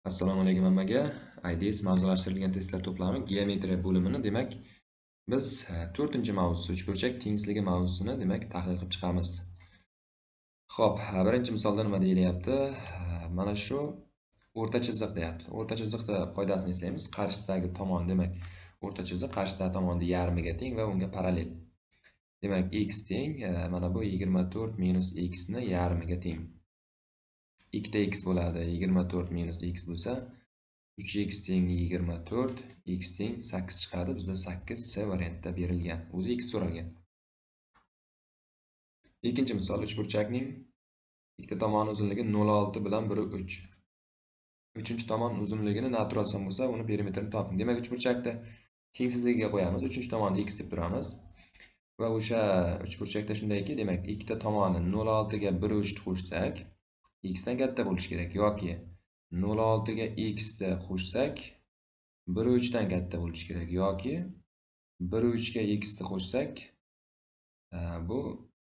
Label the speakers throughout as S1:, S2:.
S1: Assalomu alaykum hammaga. IDS mavzulashtirilgan testlar to'plami geometriya bo'limini demak biz 4-mavzusi uchburchak tengizligi mavzusini demak tahlil qilib chiqamiz. Xo'p, birinchi misolda nima deyilyapti? Mana shu o'rta chiziq deyapti. O'rta chiziqda qoidasini eslaymiz. Qarshisidagi tomon demak o'rta chiziq qarshisidagi tomonni yarmiga teng va unga parallel. Demak x teng mana bu 24 minus x ni yarmiga teng. Ikkita x bo'ladi. 24 minus x bo'lsa 3x teng 24, x teng 8 chiqadi. Bizda 8 C variantida berilgan. O'zi x so'ralgan. Ikkinchi misol uchburchakning ikkita tomoni uzunligi 0,6 bilan 1,3. Uchinchi tomon uzunligini natural son bo'lsa, uni perimetrini toping. Demak, uchburchakda tengsizligiga qo'yamiz. Uchinchi tomonni x deb turamiz. Va o'sha uchburchakda shundayki, demak, ikkita tomonni 0,6 ga 1,3 qo'shsak, x dan katta bo'lishi kerak yoki 0,6 ga x ni qo'shsak 1,3 dan katta bo'lishi kerak yoki 1,3 ga x ni qo'shsak bu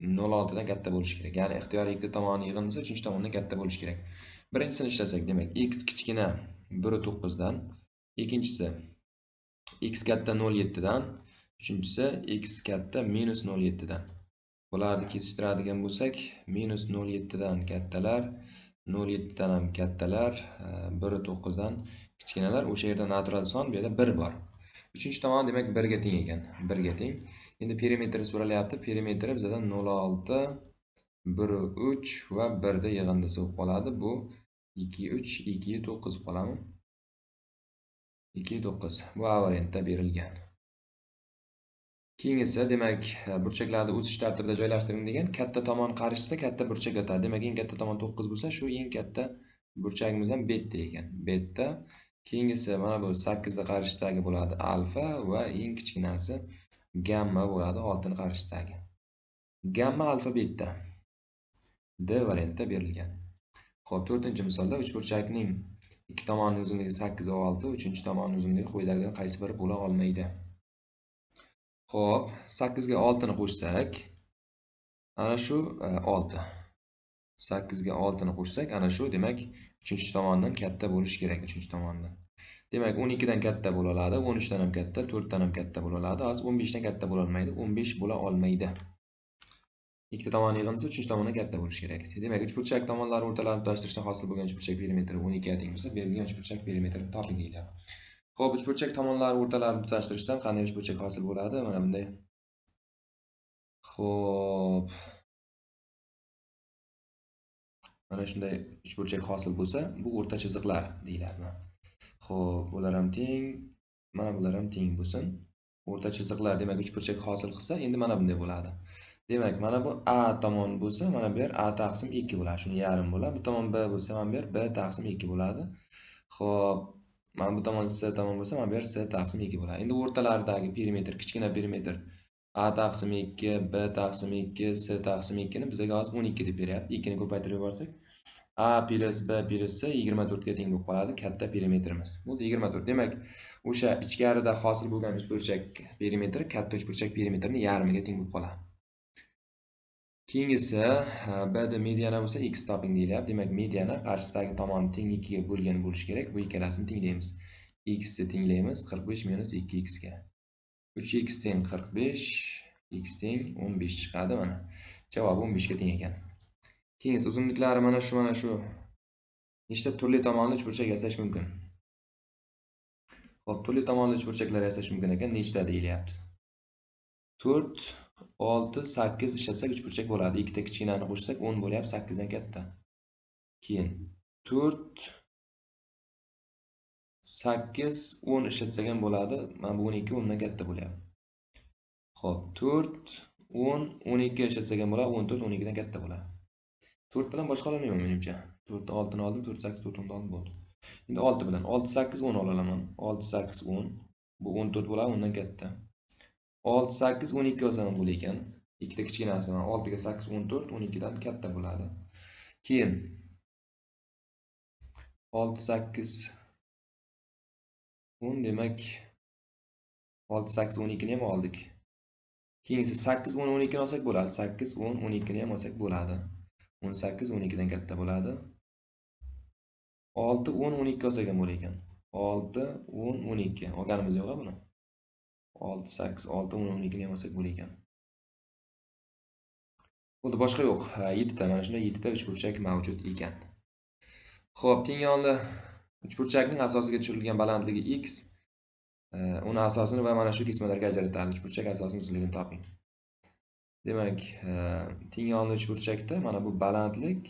S1: 0,6 dan katta bo'lishi kerak. Ya'ni ixtiyoriy ikkita tomonni yig'indisi 3-chi tomondan katta bo'lishi kerak. Birinchisini ishlasak, demak x kichkina 1,9 dan, ikkinchisi x katta 0,7 dan, uchinchisi x katta -0,7 dan. Bularni kesishtiradigan bo'lsak, -0,7 dan kattalar, 0,7 dan ham kattalar, 1,9 dan kichkinalar. O'sha yerda natural son, bu yerda 1 bor. Uchinchi tomon demak 1 ga teng ekan. 1 ga teng. Endi perimetri so'ralyapti. Perimetri bizdan 0,6, 1,3 va 1 da yig'indisi bo'lib qoladi. Bu 2,3, 2,9 qoladimi? 2,9. Bu A variantda berilgan. Keyingisi demak burchaklarni o'sish tartibida joylashtiring degan. Katta tomon qarshisida katta burchak yotadi. Demak, eng katta tomon 9 bo'lsa, shu eng katta burchagimiz ham beta ekan. Beta. Keyingisi mana bu 8 da qarshisidagi bo'ladi alfa va eng kichkinasi gamma bo'ladi 6 ni qarshisidagi. Gamma, alfa, beta. D variantda berilgan. Xo'p, 4-misolda uchburchakning ikki tomonining uzunligi 8 va 6, uchinchi tomonning uzunligi quyidagilardan qaysi biri bo'la olmaydi? Xo'p, 8 ga 6 ni qo'shsak, ana shu 6. 8 ga 6 ni qo'shsak, ana shu demak 3-chi tomondan katta bo'lishi kerak, 3-chi tomondan. Demak, 12 dan katta bo'la oladi, 13 dan ham katta, 4 dan ham katta bo'la oladi. Az 15 dan katta bo'la olmaydi, 15 bo'la olmaydi. Ikkita tomon yig'indisi 3-chi tomondan katta bo'lishi kerak. Demak, uchburchak tomonlari o'rtalarini tutashtirishdan hosil bo'lgan uchburchak perimetri 12 ga teng bo'lsa, berilgan uchburchak perimetrini toping deyiladi. Xo'p, uchburchak tomonlari o'rtalarini tutashtirishdan qanday uchburchak hosil bo'ladi? Mana bunday. Xo'p. Mana shunday uchburchak hosil bo'lsa, bu o'rta chiziqlar deyiladi. Xo'p, bular ham teng, mana bular ham teng bo'lsin. O'rta chiziqlar demak uchburchak hosil qilsa, endi mana bunday bo'ladi. Demak, mana bu A tomon bo'lsa, mana bu yer A taqsim 2 bo'ladi. Shuni yarim bo'ladi. Bu tomon B bo'lsa, mana bu yer B taqsim 2 bo'ladi. Xo'p, mana bu tomon C tomon bo'lsa, mana bu yer C taqsim 2 bo'ladi. Endi o'rtalaridagi perimetr, kichkina perimetr A taqsim 2, B taqsim 2, C taqsim 2 ni bizga hozir 12 deb beryapti. 2 ni ko'paytirib yuborsak, A plus B plus C 24 ga teng bo'lib qoladi. Katta perimetrimiz. Bu 24. Demak, o'sha ichkarida hosil bo'lgan uchburchak perimetri katta uchburchak perimetrining yarmiga teng bo'lib qoladi. Keyingisi B da mediana bo'lsa x toping deyilyapti. Demak, mediana qarshisidagi tomonni teng 2 ga bo'lgan bo'lishi kerak. Bu ikkalasini tenglaymiz. X ni tenglaymiz 45 minus 2x ga. 3x teng 45, x teng 15 chiqadi mana. Javob 15 ga teng ekan. Keyingisi uzunliklari mana shu nechta turli tomonli uchburchak yasash mumkin? Xo'p, turli tomonli uchburchaklar yasash mumkin ekan. Nechta deyilyapti? 4, 6, 8 ishlatsak uchburchak bo'ladi. Ikkita kichkinani qo'shsak 10 bo'lyapti, 8 dan katta. Keyin 4, 8, 10 ishlatsak ham bo'ladi. Mana bu 12 10 dan katta bo'lyapti. Xo'p, 4, 10, 12 ishlatsak ham bo'ladi, 14 12 dan katta bo'ladi. 4 bilan boshqa ololmayman menimcha. 4 ni 6 ni oldim, 4 8 4 10 oldim bo'ldi. Endi 6 bilan 6 8 10 olaman. 6 8 10. Bu 14 bo'ladi, undan katta. 6 8 12 olsam ham bo'lar ekan. Ikkita kichkinasi mana 6 ga 8 14, 12 dan katta bo'ladi. Keyin 6 8 10 demak 6 8 12 ni ham oldik. Keyingisi 8 10 12 ni olsak bo'ladi. 8 10 12 ni ham olsak bo'ladi. 18 12 dan katta bo'ladi. 6, 10, 12 olsak ham bo'lar ekan. 6, 10, 12. Olganimiz yo'q buni. 6, 8, 6, 10, 12 ni ham olsak bo'lar ekan. Bo'ldi, boshqa yo'q. 7 ta, mana shunday 7 ta uchburchak mavjud ekan. Xo'p, teng yonli uchburchakning asosiga tushirilgan balandligi x, uni asosini va mana shu kesmalarga ajratadi. Uchburchak asosining uzunligini toping. Demak, teng yonli uchburchakda mana bu balandlik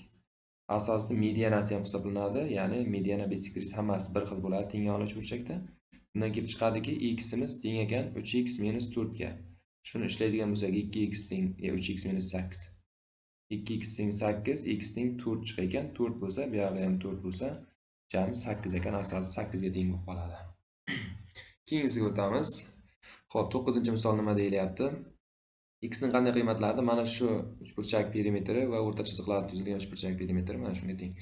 S1: asosida medianasi ham hisoblanadi, ya'ni mediana bisektrisi hammasi bir xil bo'ladi teng yonli uchburchakda. Bundan kelib chiqadiki, x-imiz teng ekan 3x - 4 ga. Shuni ishlaydigan bo'lsak 2x teng 3x - 8. 2x teng 8, x teng 4 chiqar ekan. 4 bo'lsa, bu yerda ham 4 bo'lsa, jami 8 ekan, asosi 8 ga teng bo'lib qoladi. Keyingisiga o'tamiz. Xo'p, 9-misol nima deyilyapti? X ning qanday qiymatlarida mana shu uchburchak perimetri va o'rta chiziqlar tuzilgan uchburchak perimetri mana shunga teng.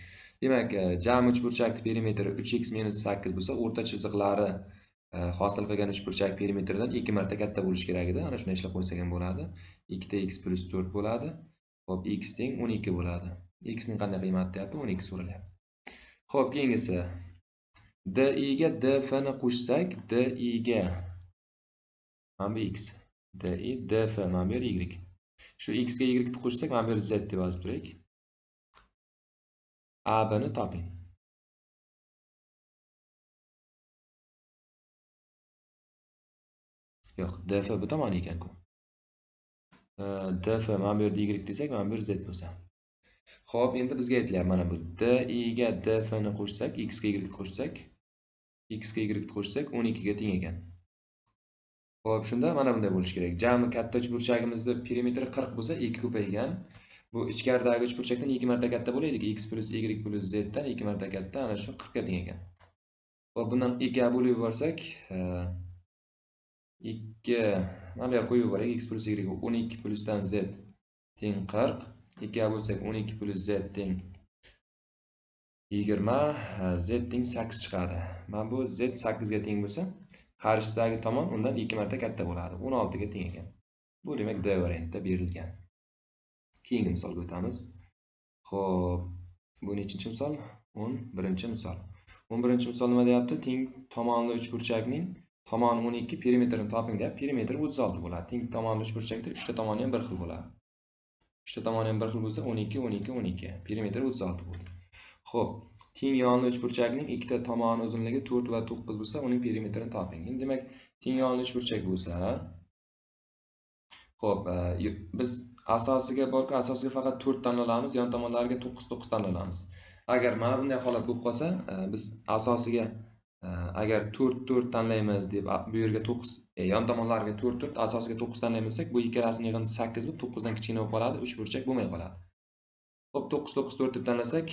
S1: Demak, jami uchburchakning perimetri 3x - 8 bo'lsa, o'rta chiziqlari hosil qilgan uchburchak perimetridan 2 marta katta bo'lishi kerak edi. Ana shuni ishlab qo'ysak ham bo'ladi. 2x + 4 bo'ladi. Xo'p, x teng 12 bo'ladi. X ning qanday qiymati deyapti? 12 so'ralyapti. Xo'p, keyingisi DI ga DF ni qo'shsak, DI ga mana bu x, DI, DF mana bu y. Shu x ga y ni qo'shsak, mana bu z deb yozib turaylik. AB ni toping. Yo'q, DF bu tomon ekan-ku. DF mana bu yerda y desak, mana bu yer z bo'lsa. Xo'p, endi bizga aytilyapti mana bu DI ga DF ni qo'shsak, x ga y qo'shsak, x ga y qo'shsak 12 ga teng ekan. Xo'p, shunda mana bunday bo'lishi kerak. Jami katta uchburchagimizda perimetri 40 bo'lsa, 2 ko'paygan. Bu ichkaridagi uchburchakdan 2 marta katta bo'laydi. X + y + z dan 2 marta katta, ana shu 40 ga teng ekan. Xo'p, bundan 2 ga bo'lib yuborsak, 2 mana bu yerga qo'yib yuboraylik. X + y 12 dan z teng 40. 2 ga bo'lsak 12 z teng 20, z teng 8 chiqadi. Mana bu z 8 ga teng bo'lsa, qarshisidagi tomon undan 2 marta katta bo'ladi. 16 ga teng ekan. Bu demak D variantida berilgan. Keyingi misolga o'tamiz. Xo'p, bu nechinchi misol? 11-misol. 11-misol nima deyapti? Teng tomonli uchburchakning tomoni 12, perimetrini toping deyapti. Perimetri 36 bo'ladi. Teng tomonli uchburchakda 3 ta tomoni ham bir xil bo'ladi. 3 ta tomoni ham bir xil bo'lsa 12, 12, 12. Perimetri 36 bo'ldi. Xo'p, teng yonli uchburchakning ikkita tomoni uzunligi 4 va 9 bo'lsa, uning perimetrini toping. Endi demak, teng yonli uchburchak bo'lsa, xo'p, biz asosiga borku, asosiga faqat 4 tanlaymiz, yon tomonlariga 9 9 tanlaymiz. Agar mana bunday holat bo'lib qolsa, biz asosiga agar 4 4 tanlaymiz deb bu yerga 9, yon tomonlariga 4 4, asosiga 9 tanlaymisak, bu ikkalasining yig'indisi 8 bo'lib 9 dan kichkina bo'lib qoladi, uchburchak bo'lmay qoladi. Xo'p, 9 9 4 deb tanlasak,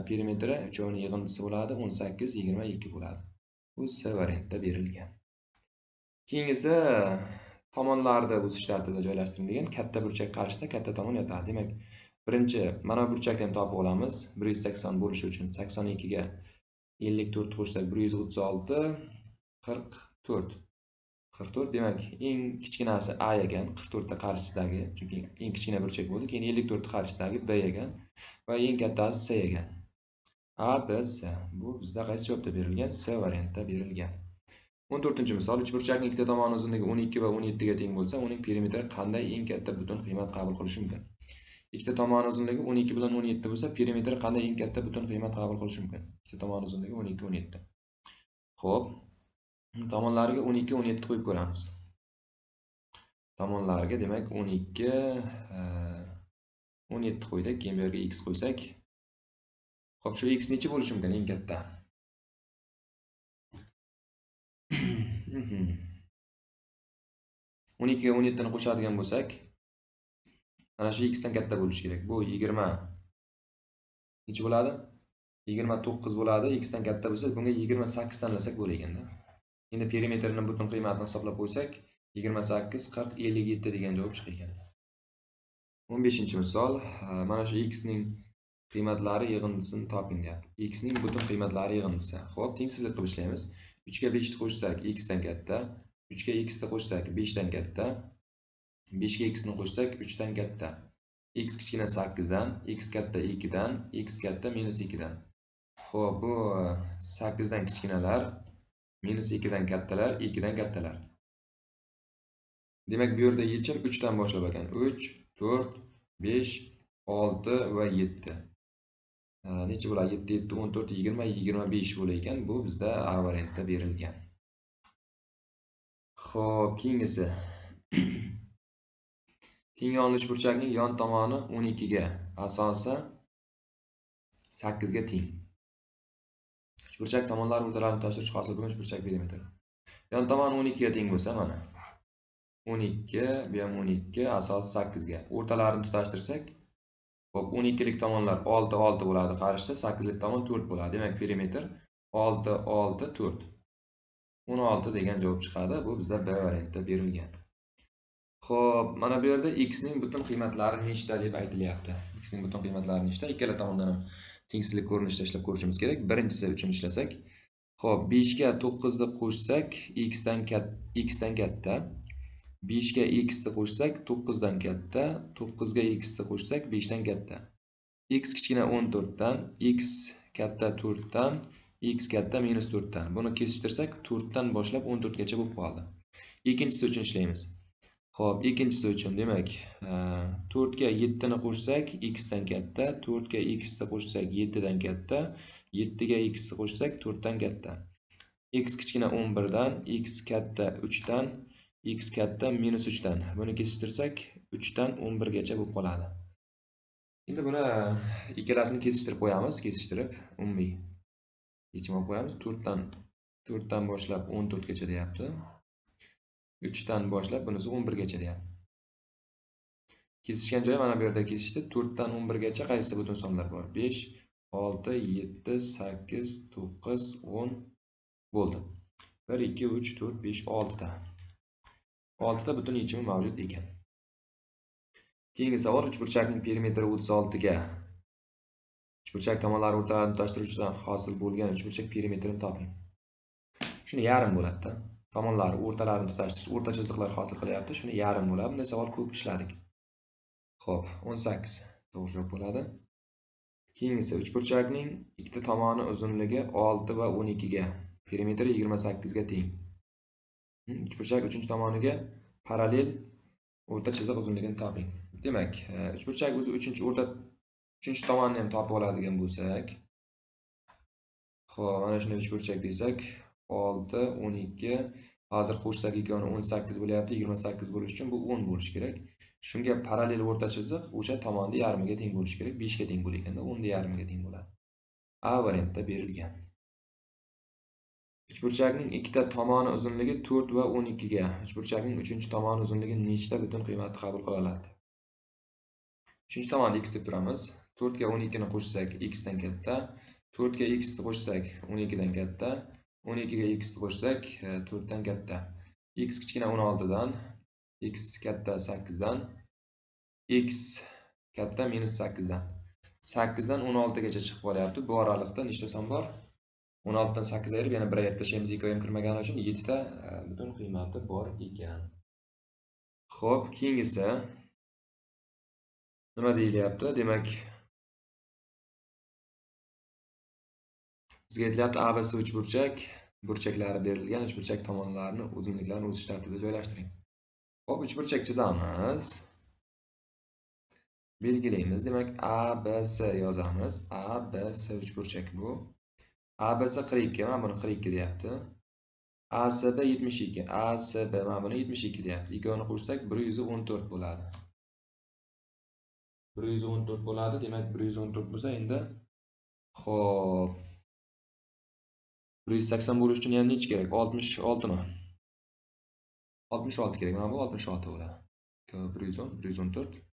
S1: perimetri uchovining yig'indisi bo'ladi, 18 22 bo'ladi. Bu C variantida berilgan. Keyingisi tomonlarda o'sish tartibida joylashtiring degan, katta burchak qarshisida katta tomon yotadi. Demak, birinchi mana bu burchakni ham topib olamiz. 180 bo'lishi uchun 82 ga 54 qo'shsak 136, 44. 44 demak, eng kichkinasi A ekan, 44 ta qarshisidagi, chunki eng kichkina burchak bo'ldi. Keyin 54 ta qarshisidagi B ekan va eng kattasi C ekan. A, B, C. Bu bizda qaysi javobda berilgan? C variantida berilgan. 14-misol, uchburchakning ikkita tomoni uzunligi 12 va 17 ga teng bo'lsa, uning perimetri qanday eng katta butun qiymat qabul qilishi mumkin? Ikkita tomoni uzunligi 12 bilan 17 bo'lsa, perimetri qanday eng katta butun qiymat qabul qilishi mumkin? Ikkita tomoni uzunligi 12 17. Xo'p, tomonlariga 12 17 qo'yib ko'ramiz. Tomonlariga demak 12 17 qo'ydik, keyin bu yerga x qo'ysak. Xo'p, shu x necha bo'lishi mumkin eng katta? 12 ga 17 ni qo'shadigan bo'lsak, mana shu x dan katta bo'lishi kerak. Bu 20 necha bo'ladi? 29 bo'ladi. X dan katta bo'lsa, bunga 28 tanlasak bo'laganda. Endi perimetrining butun qiymatini hisoblab qo'ysak, 28 40 57 degan javob chiqar ekan. 15-misol, mana shu x ning qiymatlari yig'indisini toping deyapti. X ning butun qiymatlari yig'indisi. Xo'p, tengsizlik qilib ishlaymiz. 3 ga 5 ni qo'shsak x dan katta, 3 ga x ni qo'shsak 5 dan katta, 5 ga x ni qo'shsak 3 dan katta. X kichkina 8 dan, x katta 2 dan, x katta -2 dan. Xo'p, bu 8 dan kichkinalar, minus 2 dan kattalar, 2 dan kattalar. Demak, bu yerda yechim 3 dan boshlab ekan. 3, 4, 5, 6 va 7. Necha bo'ladi? 7, 7, 14, 20, 25 bo'lar ekan. Bu bizda A variantda berilgan. Xo'p, keyingisi. Teng yonli uchburchakning yon tomoni 12 ga, asosi 8 ga teng. Uchburchak tomonlari o'rtalarini toshtirish hosil bo'lgan uchburchak perimetri. Yon tomoni 12 ga teng bo'lsa, mana 12, bu ham 12, asosi 8 ga. O'rtalarini tutashtirsak, xo'p, 12 lik tomonlar 6, 6 bo'ladi, qarshisi 8 lik tomon 4 bo'ladi. Demak, perimetr 6, 6, 4. 16 degan javob chiqadi. Bu bizda B variantda berilgan. Xo'p, mana bu yerda x ning butun qiymatlari nechta deb aytilyapti. X ning butun qiymatlari nechta? Ikkala tomondan ham tengsizlik ko'rinishida ishlab ko'rishimiz kerak. Birinchisi uchun ishlasak, xo'p, 5 ga 9 ni qo'shsak, x dan katta. 5 ga x ni qo'shsak 9 dan katta, 9 ga x ni qo'shsak 5 dan katta. X kichkina 14 dan, x katta 4 dan, x katta minus 4 dan. Buni kesishtirsak 4 dan boshlab 14 gacha bo'lib qoldi. Ikkinchisi uchun ishlaymiz. Xo'p, ikkinchisi uchun demak, 4 ga 7 ni qo'shsak x dan katta, 4 ga x ni qo'shsak 7 dan katta, 7 ga x ni qo'shsak 4 dan katta. X kichkina 11 dan, x katta 3 dan, x katta minus 3 dan. Buni kesishtirsak 3 dan 11 gacha bo'lib qoladi. Endi buni ikkalasini kesishtirib qo'yamiz, kesishtirib umumiy yechim olib qo'yamiz. 4 dan boshlab 14 gacha deyapti. 3 dan boshlab bunisi 11 gacha deyapti. Kesishgan joyi mana bu yerda kesishdi. 4 dan 11 gacha qaysi butun sonlar bor? 5, 6, 7, 8, 9, 10 bo'ldi. 1, 2, 3, 4, 5, 6 ta. 6 ta butun yechimi mavjud ekan. Keyingi savol, uchburchakning perimetri 36 ga. Uchburchak tomonlari o'rtalarini tutashtirish uchun hosil bo'lgan uchburchak perimetrini toping. Shuni yarim bo'ladi-da. Tomonlari o'rtalarini tutashtirish, o'rta chiziqlar hosil qilyapti. Shuni yarim bo'ladi. Bunday savol ko'p ishladik. Xo'p, 18 to'g'ri javob bo'ladi. Keyingisi, uchburchakning ikkita tomoni uzunligi 6 va 12 ga, perimetri 28 ga teng. Uchburchak 3-tomoniga parallel o'rta chiziq uzunligini toping. Demak, uchburchak o'zi 3-tomonni ham topib oladigan bo'lsak, xo'p, mana shunday uchburchak desak, 6, 12, hozir qo'shsak ikkovini 18 bo'lyapti. 28 bo'lish uchun bu 10 bo'lishi kerak. Shunga parallel o'rta chiziq o'sha tomonni yarmiga teng bo'lishi kerak. 5 ga teng bo'lganda 10 ni yarmiga teng bo'ladi. A variantda berilgan. Uchburchakning ikkita tomoni uzunligi 4 va 12 ga. Uchburchakning 3-tomoni uzunligi nechta butun qiymati qabul qila oladi? 3-tomonni x deb turamiz. 4 ga 12 ni qo'shsak x dan katta, 4 ga x ni qo'shsak 12 dan katta, 12 ga x ni qo'shsak 4 dan katta. X kichkina 16 dan, x katta 8 dan, x katta minus 8 dan. 8 dan 16 gacha chiqib qolyapti. Bu oralikda nechta son bor? 16 dan 8 ayirib yana 1 ayirib tashlaymiz, 2 ham kirmagani uchun 7 ta butun qiymati bor ekan. Xo'p, keyingisi nima deyilyapti? Demak, bizga aytilyapti ABC uchburchak, burchaklari berilgan uchburchak tomonlarini uzunliklarini o'sish tartibida joylashtiring. Xo'p, uchburchak chizamiz. Belgilaymiz. Demak, ABC yozamiz. ABC uchburchak bu. ABC 42, mana buni 42 deyapti. ASB 72, ASB mana buni 72 deyapti. Ikkovini qo'shsak 114 bo'ladi. 114 bo'ladi. Demak, 114 bo'lsa endi xo'p 180 bo'lish uchun yana necha kerak? 66 mi? 66 kerak. Mana bu 66 bo'ladi. 110, 114.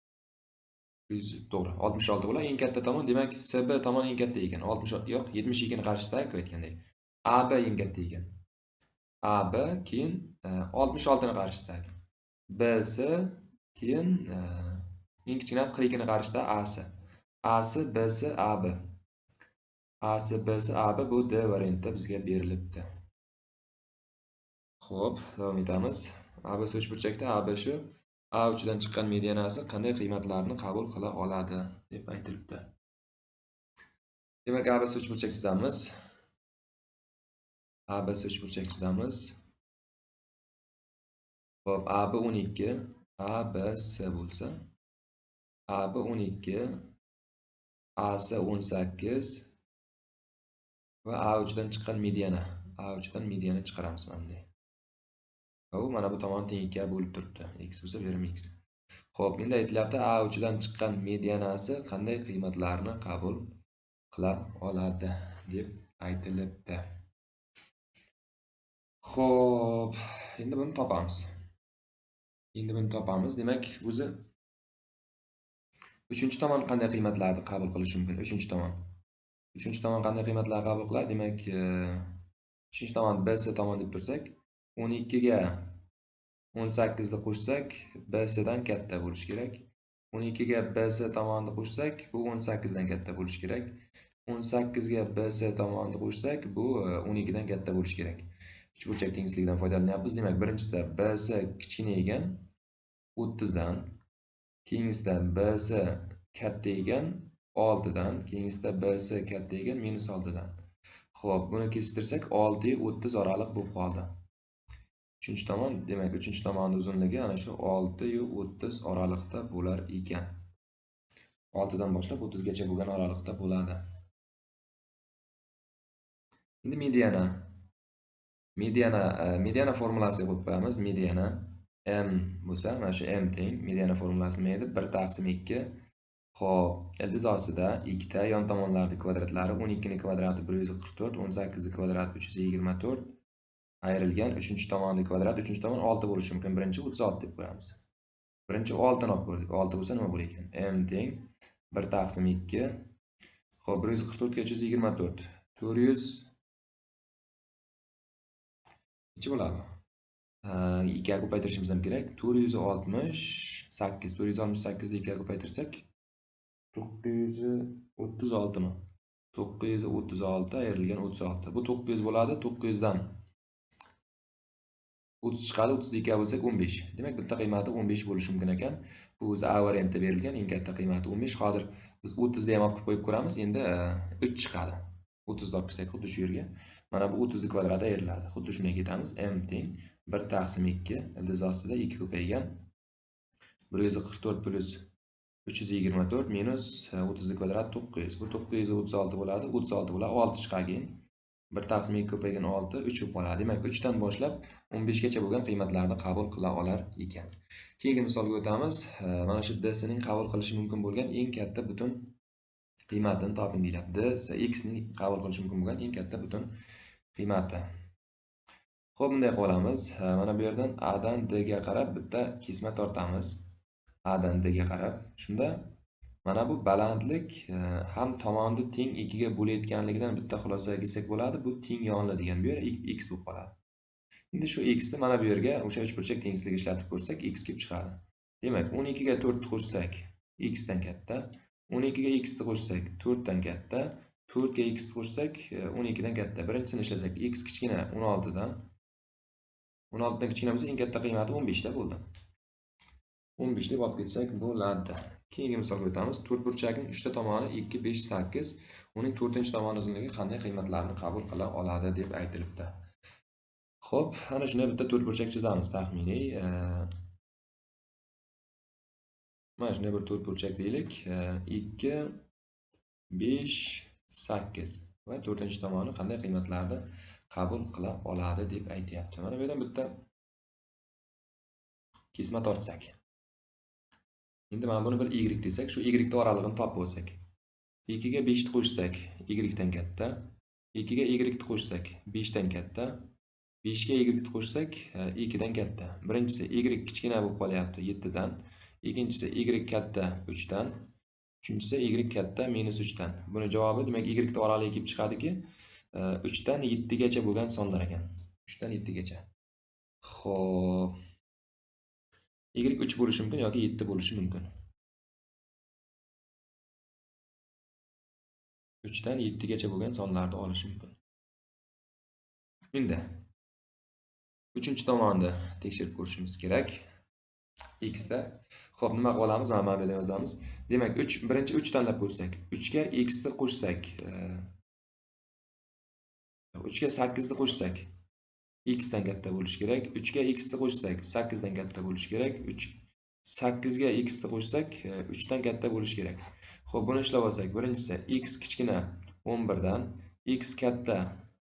S1: To'g'ri, 66 bo'ladi. Eng katta tomon, demak, SB tomon eng katta ekan. 60 yo'q, 72 ni qarshisida aytgandek. AB eng katta ekan. AB keyin 66 ni qarshisidagi. BS keyin eng kichkinasi 42 ni qarshisida AC. AC, BS, AB. AC, BS, AB bu D variantda bizga berilibdi. Xo'p, davom etamiz. ABC uchburchakda AB shu A uchidan chiqqan medianasi qanday qiymatlarni qabul qila oladi deb aytilibdi. Demak, ABC uchburchak chizamiz. ABC uchburchak chizamiz. Xo'p, AB 12, ABC bo'lsa, AB 12, AC 18 va A uchidan chiqqan mediana. A uchidan mediana chiqaramiz mana bunday. Mana bu tomon teng 2 ga bo'lib turibdi. X bo'lsa, bu ham x. Xo'p, endi aytilyapti A uchidan chiqqan medianasi qanday qiymatlarni qabul qila oladi deb aytilibdi. Xo'p, endi buni topamiz. Demak, o'zi uchinchi tomon qanday qiymatlarni qabul qilishi mumkin? Uchinchi tomon qanday qiymatlarni qabul qiladi? Demak, uchinchi tomon BC tomon deb tursak, 12 ga 18 ni qo'shsak, BC dan katta bo'lishi kerak. 12 ga BC tomonni qo'shsak, bu 18 dan katta bo'lishi kerak. 18 ga BC tomonni qo'shsak, bu 12 dan katta bo'lishi kerak. Uchburchak tengsizligidan foydalanyapmiz. Demak, birinchisida BC kichkina ekan 30 dan, keyingisida BC katta ekan 6 dan, keyingisida BC katta ekan -6 dan. Xo'p, buni kestirsak 6 ga 30 oraliq bo'lib qoldi. Uchinchi tomon, demak, uchinchi tomonning uzunligi ana shu 6 ga 30 oraliqda bo'lar ekan. 6 dan boshlab 30 gacha bo'lgan oraliqda bo'ladi. Endi mediana formulasiga qo'yib qo'yamiz. Mediana m bo'lsa, mana shu m teng mediana formulasi nima edi? 1/2. Xo'p, ildiz ostida ikkita yon tomonlarning kvadratlari 12 ning kvadrati 144, 18 ning kvadrati 324 ayrilgan 3-chi tomonning kvadrati 3-chi tomon 6 bo'lishi mumkin. Birinchi 36 deb qo'yamiz. Birinchi 6 ni olib ko'rdik. 6 bo'lsa nima bo'lar ekan? M teng 1/2. Xo'p, 144 ga 324. 400 necha bo'ladi? 2 ga ko'paytirishimiz ham kerak. 468. 468 ni 2 ga ko'paytirsak 936 mi? 936 ayrilgan 36. Bu 900 bo'ladi. 900 dan 30 chiqadi. 32 ga bo'lsak 15. Demak, bitta qiymati 15 bo'lishi mumkin ekan. Bu o'zi A variantida berilgan. Eng katta qiymati 15. Hozir biz 30 ni ham olib qo'yib ko'ramiz. Endi 3 chiqadi. 30 ni olib kelsak xuddi shu yerga. Mana bu 30 ni kvadrati ayriladi. Xuddi shunday ketamiz. M teng 1/2 ildiz ostida 2 ko'paygan 144 plus 324 minus 30 ni kvadrat 900. Bu 936 bo'ladi. 36 bo'ladi. 6 chiqargin. 1/2 ko'paygan 6 3 bo'lib qoladi. Demak, 3 dan boshlab 15 gacha bo'lgan qiymatlarni qabul qila olar ekan. Keyingi misolga o'tamiz. Mana shu DC ning qabul qilishi mumkin bo'lgan eng katta butun qiymatini toping deyapti. DC X ning qabul qilishi mumkin bo'lgan eng katta butun qiymati. Xo'p, bunday qilamiz. Mana bu yerdan A dan D ga qarab bitta kesma tortamiz. A dan D ga qarab. Shunda mana bu balandlik ham tomonni teng 2 ga bo'layotganligidan bitta xulosaga kelsak bo'ladi. Bu teng yonli degan bu yer x bo'lib qoladi. Endi shu x ni mana bu yerga o'sha uchburchak tengsizligi ishlatib ko'rsak x kelib chiqadi. Demak, 12 ga 4 ni qo'shsak x dan katta, 12 ga x ni qo'shsak 4 dan katta, 4 ga x ni qo'shsak 12 dan katta. Birinchisini ishlasak x kichkina 16 dan 16 dan kichkina bo'lsa eng katta qiymati 15 ta bo'ldi. 15 deb olib ketsak bo'ladi. Keyingi misolga o'tamiz. To'rtburchakning 3 ta tomoni 2, 5, 8. Uning 4-chi tomoni uzunligi qanday qiymatlarni qabul qila oladi deb aytilibdi. Xo'p, ana shunday bitta to'rtburchak chizamiz taxminiy. Mana shunday bir to'rtburchak deylik. 2, 5, 8 va 4-chi tomoni qanday qiymatlarni qabul qila oladi deb aytayapti. Mana bu yerdan bitta kesma tortsak. Endi mana buni bir y desak, shu y ni oralig'ini topib olsak. 2 ga 5 ni qo'shsak, y dan katta. 2 ga y ni qo'shsak, 5 dan katta. 5 ga y ni qo'shsak, 2 dan katta. Birinchisi y kichkina bo'lib qolyapti 7 dan. Ikkinchisi y katta 3 dan. Uchinchisi y katta -3 dan. Buni javobi demak y ni oralig'i kelib chiqadiki, 3 dan 7 gacha bo'lgan sonlar ekan. 3 dan 7 gacha. Xo'p. Y 3 bo'lishi mumkin yoki 7 bo'lishi mumkin. 3 dan 7 gacha bo'lgan sonlarni olish mumkin. Endi 3-chi tomonni tekshirib ko'rishimiz kerak. x da. Xo'p, nima qilib olamiz? Mana bu yerdan yozamiz. Demak, birinchi 3 tanlab ko'rsak, 3 ga x ni qo'shsak, 3 ga 8 ni qo'shsak, x dan katta bo'lishi kerak. 3 ga x ni qo'shsak, 8 dan katta bo'lishi kerak. 8 ga x ni qo'shsak, 3 dan katta bo'lishi kerak. Xo'p, buni ishlab olsak, birinchisi x kichkina 11 dan, x katta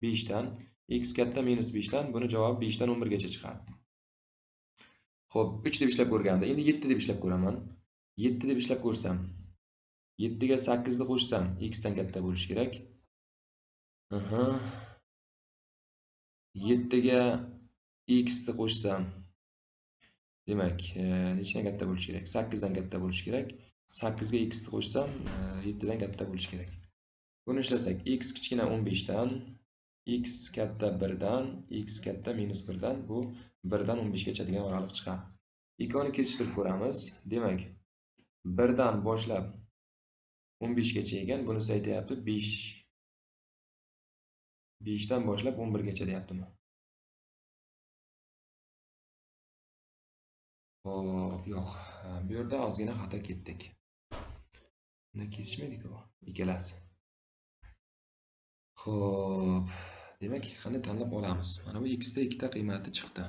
S1: 5 dan, x katta -5 dan, buni javobi 5 dan 11 gacha chiqadi. Xo'p, 3 deb ishlab ko'rganda, endi 7 deb ishlab ko'raman. 7 deb ishlab ko'rsam, 7 ga 8 ni qo'shsam, x dan katta bo'lishi kerak. 7 ga x ni qo'shsam, demak, nechdan katta bo'lishi kerak? 8 dan katta bo'lishi kerak. 8 ga x ni qo'shsam, 7 dan katta bo'lishi kerak. Buni ishlasak, x kichkina 15 dan, x katta 1 dan, x katta -1 dan, bu 1 dan 15 gacha degan oraliq chiqadi. Ikkovini kesishtirib ko'ramiz. Demak, 1 dan boshlab 15 gacha ekan, bunisi aytayapti 5 dan boshlab 11 gacha deyaptimi? Xo'p, yo'q. Bu yerda ozgina xato ketdik. Buni kesishmaydi-ku ikkalasi. Xo'p, demak, qanday tanlab olamiz? Mana bu x da ikkita qiymati chiqdi.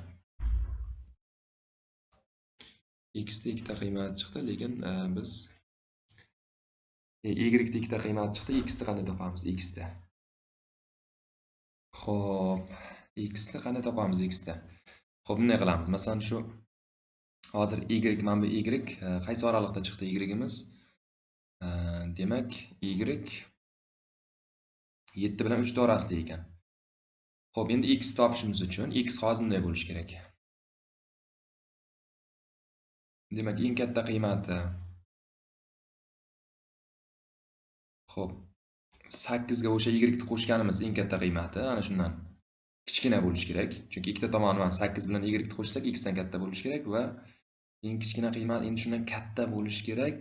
S1: X da ikkita qiymati chiqdi, lekin biz y da ikkita qiymati chiqdi. X da qanday topamiz? X da. Xo'p, x da qanday topamiz? X da. Xo'p, bunday qilamiz. Masalan, shu hozir y, mana bu y qaysi oraliqda chiqdi y'imiz? Demak, y 7 bilan 3 orasida ekan. Xo'p, endi x topishimiz uchun x hozir bunday bo'lishi kerak. Demak, eng katta qiymati. Xo'p, 8 ga o'sha y ni qo'shganimiz eng katta qiymati, ana shundan kichkina bo'lishi kerak. Chunki ikkita tomoni 8 bilan y ni qo'shsak, x dan katta bo'lishi kerak va eng kichkina qiymat endi shundan katta bo'lishi kerak.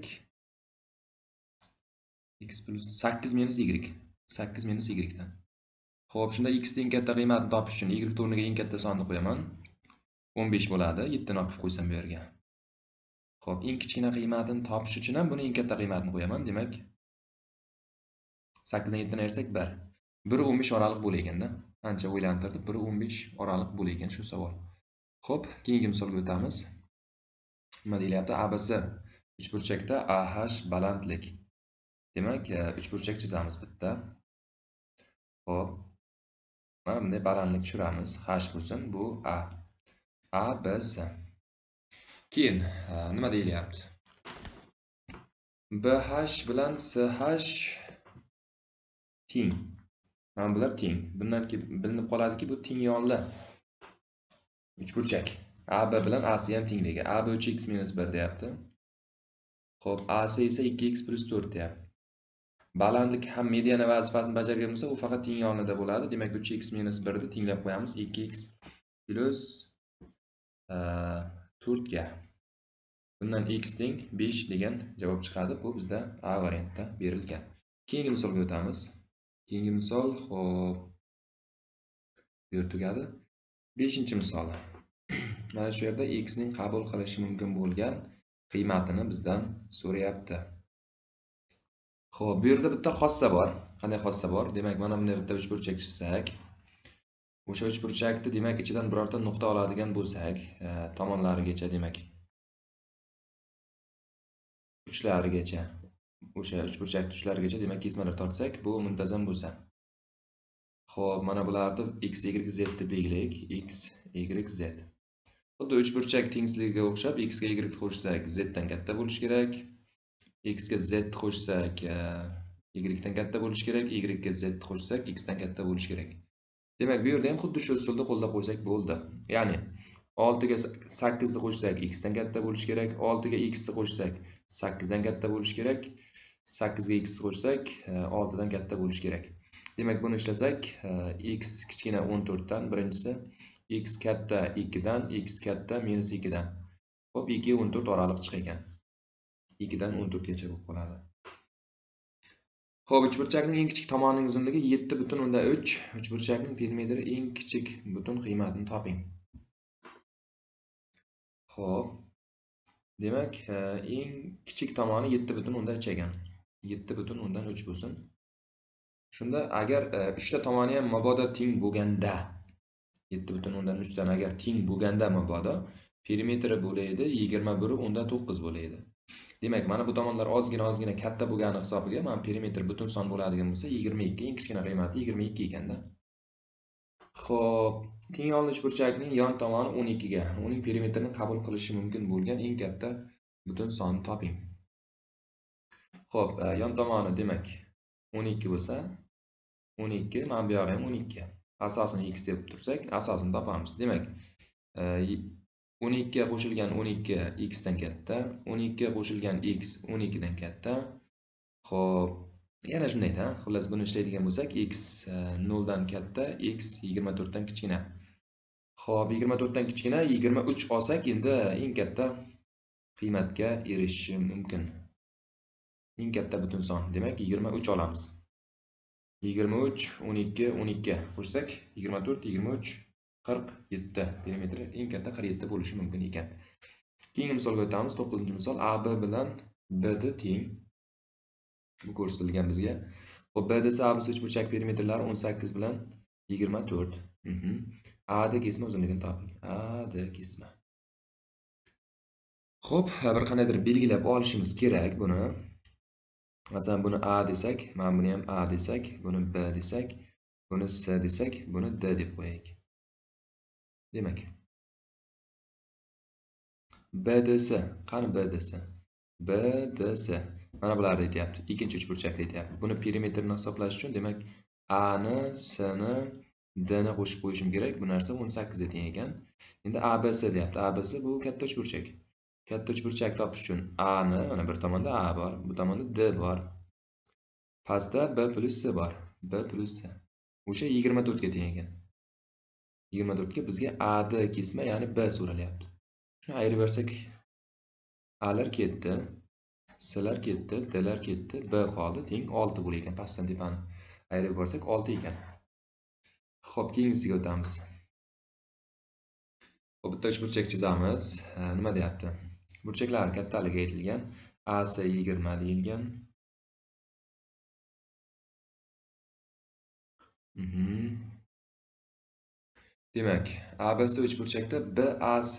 S1: X plus 8 minus y. 8 minus y dan. Xo'p, shunda x ning katta qiymatini topish uchun y o'rniga eng katta sonni qo'yaman. 15 bo'ladi. 7 ni olib qo'ysam bu yerga. Xo'p, eng kichkina qiymatini topish uchun ham buni eng katta qiymatini qo'yaman. Demak, 8 dan 7 ni ayirsak 1. 1 15 oraliq bo'lar ekanda. Ancha o'ylantirdi. 1 15 oraliq bo'lar ekan shu savol. Xo'p, keyingi misolga o'tamiz. Nima deyilyapti? ABC uchburchakda AH balandlik. Demak, uchburchak chizamiz bitta. Xo'p. Mana bunday balandlik tushiramiz. H bo'lsin, bu A. A, B, C. Keyin nima deyilyapti? BH bilan CH teng. Mana bular teng. Bundan bilinib qoladiki, bu teng yonli uchburchak. AB bilan AC ham teng degan. AB 3x - 1 deyapti. Xo'p, AC esa 2x + 4 deyapti. Balandlik ham mediana vazifasini bajargan bo'lsa, u faqat teng yonida bo'ladi. Demak, 3x - 1 ni tenglab qo'yamiz. 2x plus 4 ga. Bundan x teng 5 degan javob chiqadi. Bu bizda A variantda berilgan. Keyingi misolga o'tamiz. Keyingi misol, xo'p. Bu yer tugadi. 5-misol. Mana shu yerda x ning qabul qilishi mumkin bo'lgan qiymatini bizdan so'rayapti. Xo'p, bu yerda bitta xossa bor. Qanday xossa bor? Demak, mana bunday bitta uchburchak chizsak, o'sha uchburchakni demak ichidan birorta nuqta oladigan bo'lsak, tomonlarigacha demak uchlarigacha, o'sha uchburchak uchlarigacha demak kesmalar tortsak, bu muntazam bo'lsa. Xo'p, mana bularni x, y, z deb belgilaylik. X, y, z. Xuddi uchburchak tengsizligiga o'xshab, x ga y qo'shsak, z dan katta bo'lishi kerak. X ga z qo'shsak, y dan katta bo'lishi kerak. Y ga z qo'shsak, x dan katta bo'lishi kerak. Demak, bu yerda ham xuddi shu usulni qo'llab qo'ysak bo'ldi. Ya'ni 6 ga 8 ni qo'shsak, x dan katta bo'lishi kerak. 6 ga x ni qo'shsak, 8 dan katta bo'lishi kerak. 8 ga x ni qo'shsak, 6 dan katta bo'lishi kerak. Demak, buni ishlasak, x kichkina 14 dan, birinchisi x katta 2 dan, x katta -2 dan. Xo'p, 2 ga 14 oraliq chiqar ekan. 2 dan 14 gacha bo'lib qoladi. Xo'p, uchburchakning eng kichik tomonining uzunligi 7,3. Uchburchakning perimetri eng kichik butun qiymatini toping. Xo'p, Demak, eng kichik tomoni 7,3 ekan. 7,3 bo'lsin. Shunda agar 3 ta tomoni ham mabodo teng bo'lganda 7,3 dan agar teng bo'lganda mabodo perimetri bo'ladi 21/9 bo'ladi. Demak, mana bu tomonlar ozgina katta bo'lgani hisobiga men perimetr butun son bo'ladigan bo'lsa 22, eng kichkina qiymati 22 ekanda. Xo'p, teng olin uchburchakning yon tomoni 12 ga, uning perimetrini qabul qilishi mumkin bo'lgan eng katta butun sonni toping. Xo'p, yon tomoni demak 12 bo'lsa, 12, mana bu yog'i ham 12. Asosini x deb tursak, asosini topamiz. Demak, 12 ga qo'shilgan 12 x dan katta, 12 ga qo'shilgan x 12 dan katta. Xo'p, yana shundayda, xullas buni ishlaydigan bo'lsak, x 0 dan katta, x 24 dan kichkina. Xo'p, 24 dan kichkina 23 olsak, endi eng katta qiymatga erishishi mumkin. Eng katta butun son, demak 23 olamiz. 23, 12, 12 qo'shsak 24, 23, 47 perimetri eng katta 47 bo'lishi mumkin ekan. Keyingi misolga o'tamiz. 9-misol AB bilan BD teng. Bu ko'rsatilgan bizga. Xo'p, BD esa ABC uchburchak perimetrlari 18 bilan 24. AD kesma uzunligini toping. AD kesma. Xo'p, bir qanaydir belgilab olishimiz kerak buni. Masalan, buni A desak, mana buni ham A desak, buni B desak, buni C desak, buni D deb qo'yaylik. Demak, BDS, qani BDS? BDS. Mana bularni aytyapti. Ikkinchi uchburchakni aytyapti. Buni perimetrini hisoblash uchun, demak, A ni, C ni, D ni qo'shib qo'yishim kerak. Bu narsa 18 ga teng ekan. Endi ABC deyapti. ABC bu katta uchburchak. Katta uchburchak topish uchun A ni, mana bir tomonda A bor, bu tomonda D bor. Pastda B plus C bor. B plus C. O'sha 24 ga teng ekan. 24 ga bizga AD kesma, ya'ni B so'ralyapti. Shuni ayirib bersak, A'lar ketdi, C'lar ketdi, D'lar ketdi, B qoldi, teng 6 bo'lar ekan. Pastdan tepani ayirib borsak 6 ekan. Xo'p, keyingisiga o'tamiz. Xo'p, bitta uchburchak chizamiz. Nima deyapti? Burchaklar kattaligi aytilgan. AC 20 deyilgan. Demak, ABC uchburchakda BAC.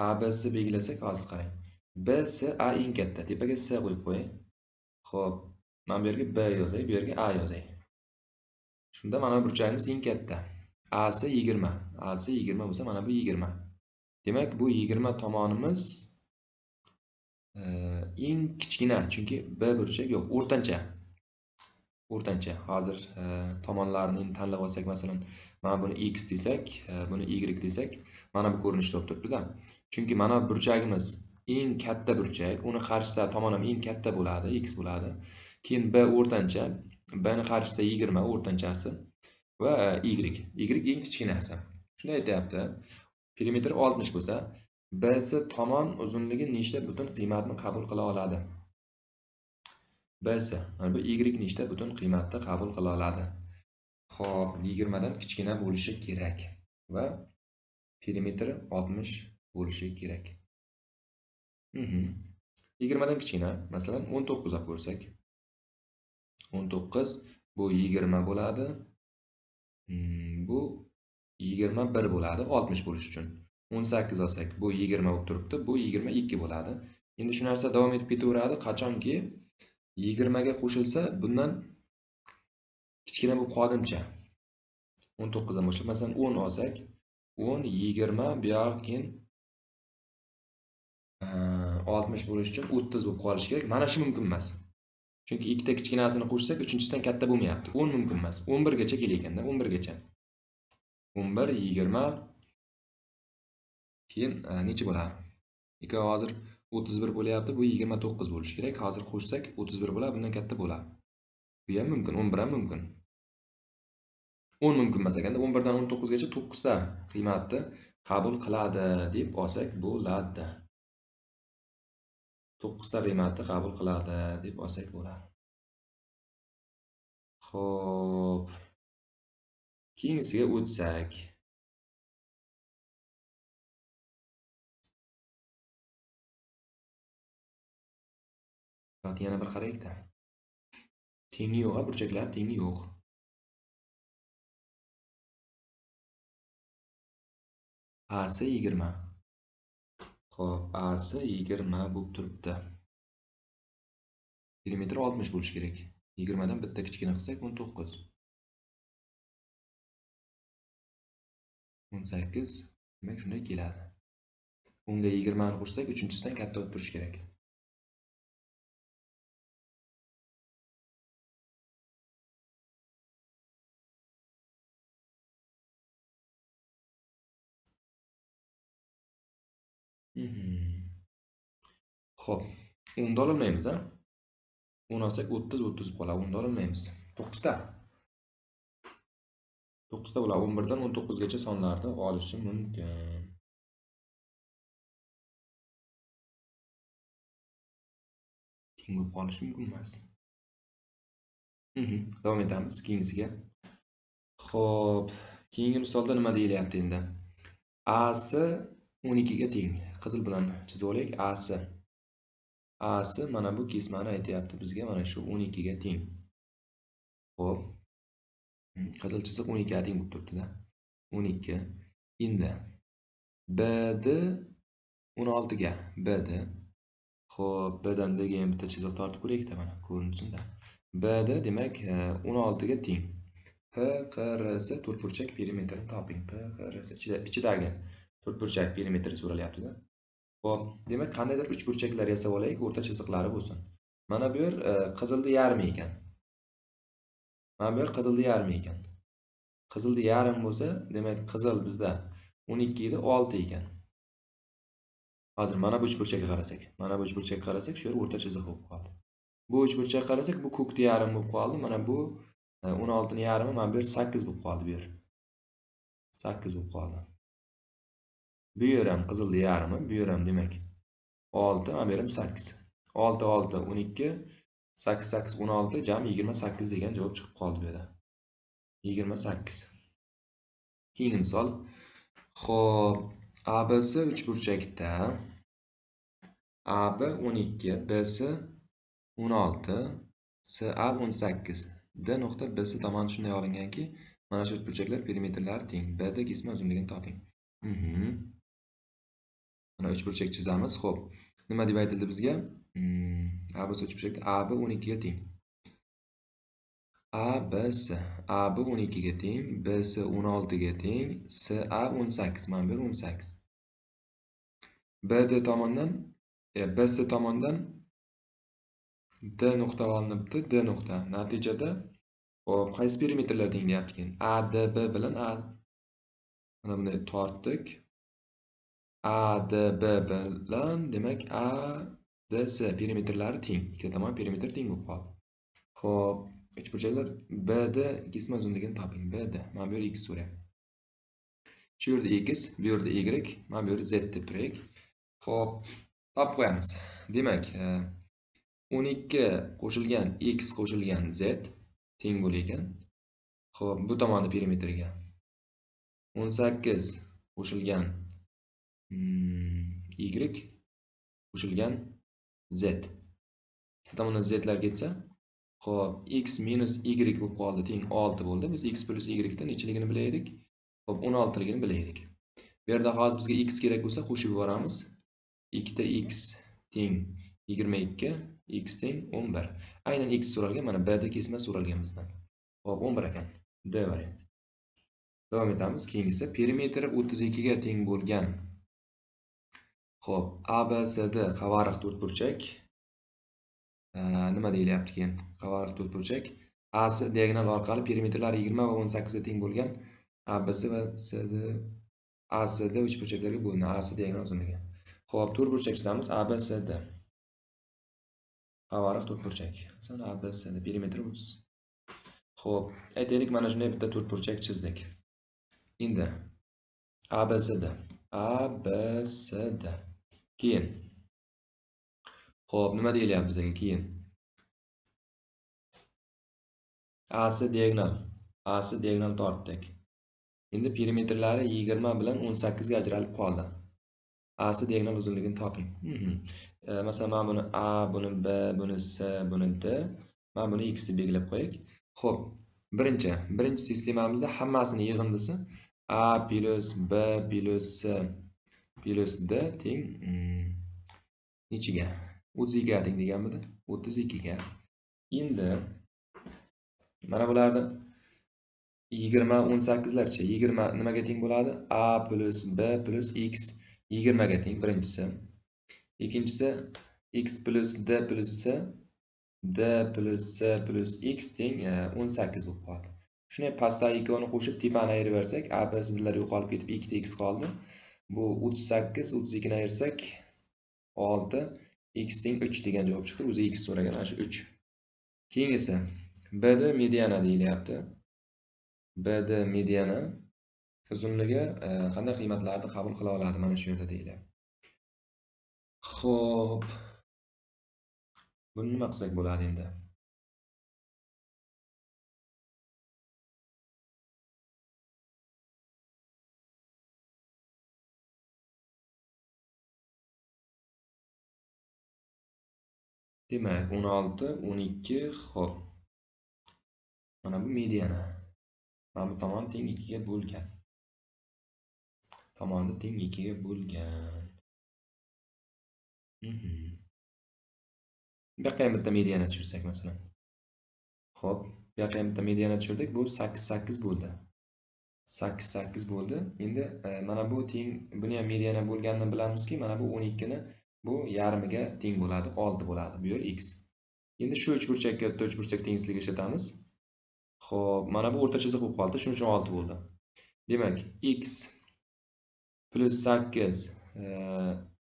S1: ABC belgilasak, hozir qarang. BC A eng katta, tepaga C qo'yib qo'ying. Xo'p, men bu yerga B yozay, bu yerga A yozay. Shunda mana burchagimiz eng katta. AC 20. AC 20 bo'lsa, mana bu 20. Demak, bu 20 tomonimiz eng kichkina, chunki B burchak yo'q, o'rtancha. O'rtancha. Hozir tomonlarni tanlab olsak, masalan, mana buni x desak, buni y desak, mana bu ko'rinishda bo'lib turibdi-da. Chunki mana burchagimiz eng katta burchak, uni qarshisida tomon ham eng katta bo'ladi, x bo'ladi. Keyin B o'rtancha, B ni qarshisida 20 o'rtanchasi va y eng kichkinasi. Shuni aytayapti. Perimetr 60 bo'lsa, BC tomon uzunligi nechta butun qiymatni qabul qila oladi? BC, mana bu y nechta butun qiymatni qabul qila oladi? Xo'p, 20 dan kichkina bo'lishi kerak va perimetri 60 bo'lishi kerak. 20 dan kichkina, masalan 19 olib ko'rsak. 19 bu 20 bo'ladi. Bu 21 bo'ladi 60 bo'lish uchun. 18 olsak, bu 20 bo'lib turibdi, bu 22 bo'ladi. Endi shu narsa davom etib ketaveradi, qachonki 20 ga qo'shilsa, bundan kichkina bo'lib qolguncha. 19 dan boshlab, masalan 10 olsak, 10, 20, bu yoq keyin 60 bo'lish uchun 30 bo'lib qolishi kerak. Mana shu mumkin emas. Chunki ikkita kichkinasini qo'shsak, uchinchisidan katta bo'lmayapti. 10 mumkin emas. 11 gacha kelganda, 11 gacha. 11, 20 keyin necha bo'ladi? Ikkovi hozir 31 bo'lyapti, bu 29 bo'lishi kerak. Hozir qo'shsak 31 bo'ladi, bundan katta bo'ladi. Bu ham mumkin, 11 ham mumkin. 10 mumkin emas ekanda, 11 dan 19 gacha 9 ta qiymatni qabul qiladi deb olsak bo'ladi. 9 ta qiymatni qabul qiladi deb olsak bo'ladi. Xo'p. Keyingisiga o'tsak. Yoki yana bir qaraylik-da. Tengi yo'q, burchaklar tengi yo'q. A'si 20. Xo'p, A'si 20 bo'lib turibdi. Perimetri 60 bo'lishi kerak. 20 dan bitta kichkina qilsak 19. 18. Demak, shunday keladi. Unga 20 ni qo'shsak, uchinchisidan katta bo'lib turishi kerak. Xo'p, 10 da olmaymiz, a? 10 olsak 30 qoladi. 10 da olmaymiz. 9 da. 9 da bo'ladi. 11 dan 19 gacha sonlarni olishi mumkin. Teng bo'lib qolishi mumkin emas. Davom etamiz keyingisiga. Xo'p, keyingi misolda nima deyilyapti endi? A'si 12 ga teng. Qizil bilan chizib olaylik. A'si mana bu kesmani aytayapti bizga, mana shu 12 ga teng. Xo'p. Qizil chiziq 12 ga teng bo'lib turibdi-da. 12. Endi BD 16 ga. BD. Xo'p, B'dan D'ga ham bitta chiziq tortib ko'raylik-da, mana ko'rinsin-da. BD demak 16 ga teng. PQRS to'rtburchak perimetrini toping. PQRS ichidagi to'rtburchak perimetri so'ralyapti-da. Xo'p, demak qandaydir uch burchaklar yasab olaylik, o'rta chiziqlari bo'lsin. Mana bu yer qizilni yarmi ekan. Mana bu yer qizilni yarmi ekan. Qizilni yarim bo'lsa, demak qizil bizda 12 ida 6 ekan. Hozir mana bu uchburchakka qarasak, shu yer o'rta chiziq bo'lib qoldi. Bu uchburchakka qarasak, bu ko'kni yarim bo'lib qoldi. Mana bu 16 ni yarmi, mana bu yer 8 bo'lib qoldi bu yer. 8 bo'lib qoldi. Bu yer ham qizilni yarmi, bu yer ham demak 6, mana bu yer ham 8. 6 6 12, 8 8 16, jami 28 degan javob chiqib qoldi bu yerda. 28. Keyingi misol. Xo'p, ABC uchburchakda AB 12, BC 16, CA 18. D nuqta BC tomoni shunday olinganki, mana shu uchburchaklar perimetrlari teng. BD kesma uzunligini toping. Mana uchburchak chizamiz. Xo'p, nima deb aytildi bizga? ABC uchburchakda AB 12 ga teng. ABC AB 12 ga teng, BC 16 ga teng, CA 18. Mana bu 18. BD tomondan BC tomondan D nuqta olinibdi. D nuqta. Natijada hop, qaysi perimetrlar teng deyapti ekan? ADB bilan mana bunday tortdik. ADB bilan demak ADC perimetrlari teng. Ikkita tomon perimetr teng bo'lib qoldi. Xo'p, uchburchaklar BD kesma uzunligini toping. BD. Mana bu yer x so'rayapti. Shu yerda x, bu yerda y, mana bu yerda z deb turaylik. Xo'p, topib qo'yamiz. Demak, 12 qo'shilgan x qo'shilgan z teng bo'lar ekan. Xo'p, bu tomonni perimetriga 18 qo'shilgan y qo'shilgan z. Ikkita tomondan zlar ketsa, xo'p, x minus y bo'lib qoldi, teng 6 bo'ldi. Biz x plus y dan nechiligini bilaydik? Xo'p, 16 ligini bilaydik. Bu yerda hozir bizga x kerak bo'lsa, qo'shib yuboramiz. 2 ta x teng 22, x teng 11. Aynan x so'ralgan, mana b da kesma so'ralgan bizdan. Xo'p, 11 ekan. D variant. Davom etamiz. Keyingisi perimetri 32 ga teng bo'lgan. Xo'p, ABCD qavariq to'rtburchak. Nima deyilyapti keyin? Qavariq to'rtburchak. AC diagonal orqali perimetrlari 20 va 18 ga teng bo'lgan ABC va CD ACD uchburchaklarga bo'linadi. AC diagonal uzunligi. Xo'p, to'rtburchak chizamiz. ABCD. Qavariq to'rtburchak. Sana ABCD perimetri 30. Xo'p, aytaylik mana shunday bitta to'rtburchak chizdik. Endi ABCD. ABCD. Keyin. Xo'p, nima deyilyapti bizga keyin? AC diagonal tortdik. Endi perimetrlari 20 bilan 18 ga ajralib qoldi. A'si diagonal uzunligini toping. Masalan, men buni A, buni B, buni C, buni D, men buni X deb belgilab qo'yaylik. Xo'p, birinchi sistemamizda hammasini yig'indisi A plus B plus C plus D teng nechiga? 32 ga teng deganmidi? 32 ga. Endi mana bularni 20 18 larcha. 20 nimaga teng bo'ladi? A plus B plus X 20 ga teng birinchisi. Ikkinchisi X plus D plus C D plus C plus X teng 18 bo'lib qoldi. Shuni pastdagi ikkovini qo'shib tepani ayiraversak, A B C'lar yo'qolib ketib 2 ta X qoldi. Bu 38, 32 ni ayirsak 6, X teng 3 degan javob chiqdi. O'zi X so'ragan, ana shu 3. Keyingisi BD mediana deyilyapti. BD mediana uzunligi qanday qiymatlarni qabul qila oladi mana shu yerda deyilyapti. Xo'p. Buni nima qilsak bo'ladi endi? Demak, 16, 12, xo'p. Mana bu mediana. Mana bu tomon teng 2 ga bo'lgan. Tomonni teng 2 ga bo'lgan. Bu yoqqa ham bitta mediana tushirsak masalan. Xo'p, bu yoqqa ham bitta mediana tushirdik. Bu 8 8 bo'ldi. 8 8 bo'ldi. Endi mana bu teng, buni ham mediana bo'lganini bilamizki, mana bu 12 ni bu yarmiga teng bo'ladi, 6 bo'ladi. Bu yer x. Endi shu uchburchakka bitta uchburchak tengsizligini ishlatamiz. Xo'p, mana bu o'rta chiziq bo'lib qoldi, shuning uchun 6 bo'ldi. Demak, x plus 8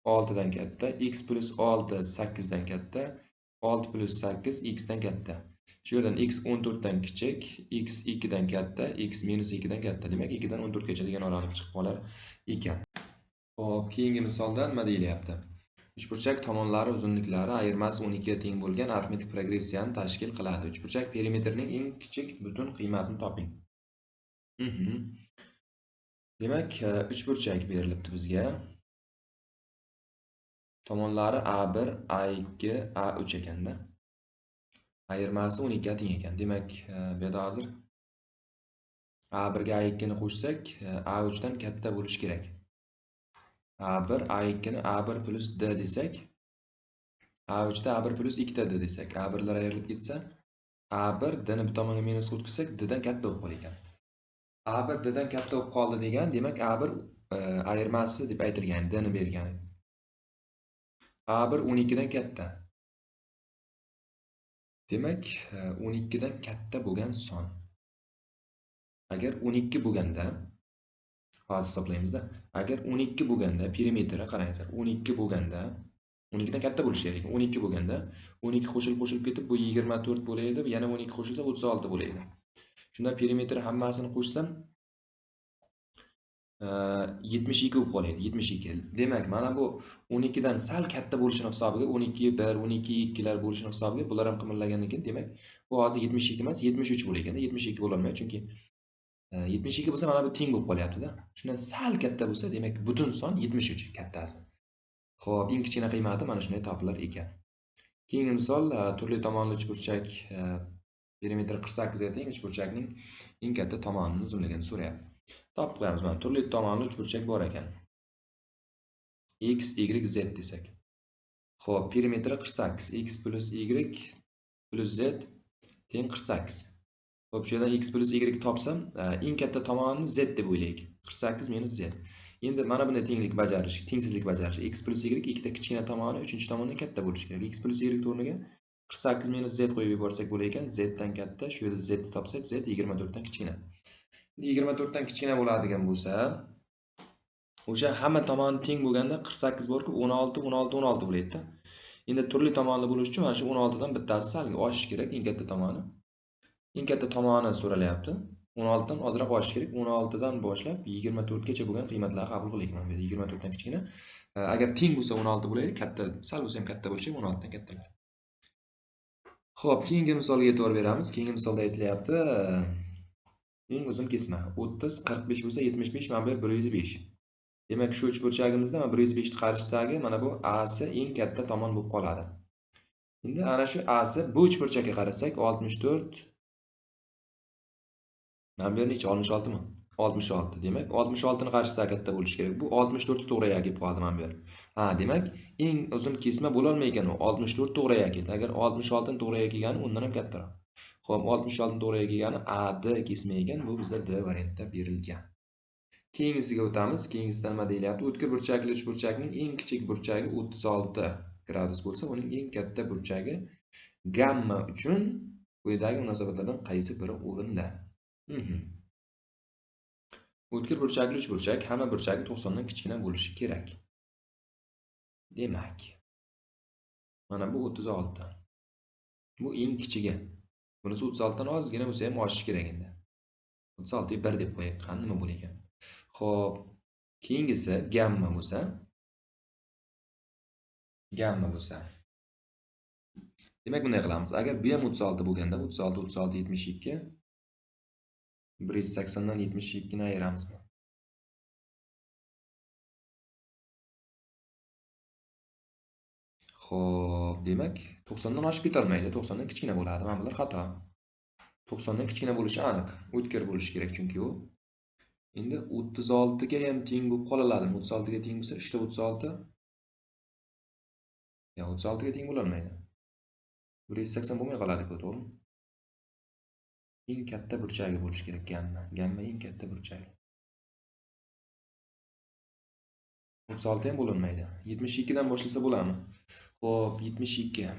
S1: 6 dan katta, x plus 6 8 dan katta, 6 plus 8 x dan katta. Shu yerdan x 14 dan kichik, x 2 dan katta, x minus 2 dan katta. Demak, 2 dan 14 gacha degan oraliq chiqib qolar ekan. Xo'p, keyingi misolda nima deyilyapti? Uchburchak tomonlari uzunliklari ayirmasi 12 ga teng bo'lgan arifmetik progressiyani tashkil qiladi. Uchburchak perimetrining eng kichik butun qiymatini toping. Demak, uchburchak berilibdi bizga. Tomonlari A1, A2, A3 ekanda. Ayirmasi 12 ga teng ekan. Demak, bu yerda hozir A1 ga A2 ni qo'shsak, A3 dan katta bo'lishi kerak. A1, A2 ni A1 plus D desak, A3 da A1 plus 2 D desak, A1 lar ayrilib ketsa, A1 D ni bir tomonga minus o'tkazsak, D dan katta bo'lib qolar ekan. A1 D dan katta bo'lib qoldi degan, demak A1 ayirmasi deb aytilgan, D ni bergan. A1 12 dan katta. Demak, 12 dan katta bo'lgan son. Agar 12 bo'lganda, hozir hisoblaymiz-da. Agar 12 bo'lganda perimetri qarangizlar, 12 bo'lganda 12 dan katta bo'lishi kerak. 12 bo'lganda 12 qo'shilib ketib bu 24 bo'laydi, yana 12 qo'shilsa 36 bo'laydi. Shunda perimetri hammasini qo'shsam 72 bo'lib qoladi, 72. Demak, mana bu 12 dan sal katta bo'lishini hisobiga 12 1, 12 2 lar bo'lishini hisobiga bular ham qimirlagandan keyin, demak, bu hozir 72 emas, 73 bo'lar ekan-da. 72 bo'la olmaydi, chunki 72 bo'lsa mana bu teng bo'lib qolyapti-da. Shundan sal katta bo'lsa, demak, butun son 73 kattasi. Xo'p, eng kichkina qiymati mana shunday topilar ekan. Keyingi misol, turli tomonli uchburchak perimetri 48 ga teng uchburchakning eng katta tomonining uzunligini so'rayapti. Topib qo'yamiz. Mana turli tomonli uchburchak bor ekan. X, Y, Z desak. Xo'p, perimetri 48. X plus Y plus Z teng 48. Xo'p, shu yerdan x plus y topsam, eng katta tomonini z deb o'ylaylik. 48 minus z. Endi mana bunday tengsizlik bajarish. X plus y ikkita kichkina tomoni, uchinchi tomondan katta bo'lishi kerak. X plus y o'rniga 48 minus z qo'yib yuborsak bo'lar ekan. Z dan katta, shu yerda z ni topsak, z 24 dan kichkina. 24 dan kichkina bo'ladigan bo'lsa, o'sha hamma tomoni teng bo'lganda 48 borku 16, 16, 16 bo'laydi-da. Endi turli tomonli bo'lish uchun mana shu 16 dan bittasi salga oshish kerak, eng katta tomoni. Eng katta tomoni so'ralyapti. 16 dan ozroq oshish kerak. 16 dan boshlab 24 gacha bo'lgan qiymatlarni qabul qilaylik. Bu yerda 24 dan kichkina. Agar teng bo'lsa 16 bo'ladi, katta, sal bo'lsa ham katta bo'lishi 16 dan kattalar. Xo'p, keyingi misolga e'tibor beramiz. Keyingi misolda aytilyapti, eng uzun kesma 30, 45 bo'lsa 75, mana bu yer 105. Demak, shu uchburchagimizda mana 105 ni qarshisidagi mana bu A'si eng katta tomon bo'lib qoladi. Endi ana shu A'si bu uchburchakka qarasak 64 mana bu yerni 66 mi? 66. Demak, 66 ni qarshisida katta bo'lishi kerak. Bu 64 to'g'ri kelib qoldi mana bu yer. Ha, demak, eng uzun kesma bo'la olmaydi ekan u 64 to'g'ri keldi. Agar 66 ni to'g'ri kelgani undan ham kattaroq. Xo'p, 66 ni to'g'ri kelgani AD kesma ekan, bu bizda D variantda berilgan. Keyingisiga o'tamiz. Keyingisida nima deyilyapti? O'tkir burchakli uchburchakning eng kichik burchagi 36 gradus bo'lsa, uning eng katta burchagi gamma uchun quyidagi munosabatlardan qaysi biri o'rinli? O'tkir burchakli uchburchak hamma burchagi 90 dan kichkina bo'lishi kerak. Demak, mana bu 36. Bu eng kichigi. Bunisi 36 dan ozgina bo'lsa ham oshishi kerak endi. 36 ga 1 deb qo'yaylik. Qani nima bo'lar ekan? Xo'p, keyingisi gamma bo'lsa, demak bunday qilamiz. Agar bu ham 36 bo'lganda, 36 72 180 dan 72 ni ayiramizmi? Xo'p, demak 90 dan oshib ketolmaydi. 90 dan kichkina bo'ladi. Mana bular xato. 90 dan kichkina bo'lishi aniq. O'tkir bo'lishi kerak chunki u. Endi 36 ga ham teng bo'lib qolaladimi? 36 ga teng bo'lsa, 3 ta 36 ya 36 ga teng bo'la olmaydi. 180 bo'lmay qoladi-ku, to'g'rimi? Eng katta burchagi bo'lishi kerak gamma. Gamma eng katta burchagi. 36 ham bo'la olmaydi. 72 dan boshlasa bo'ladimi? Xo'p, 72.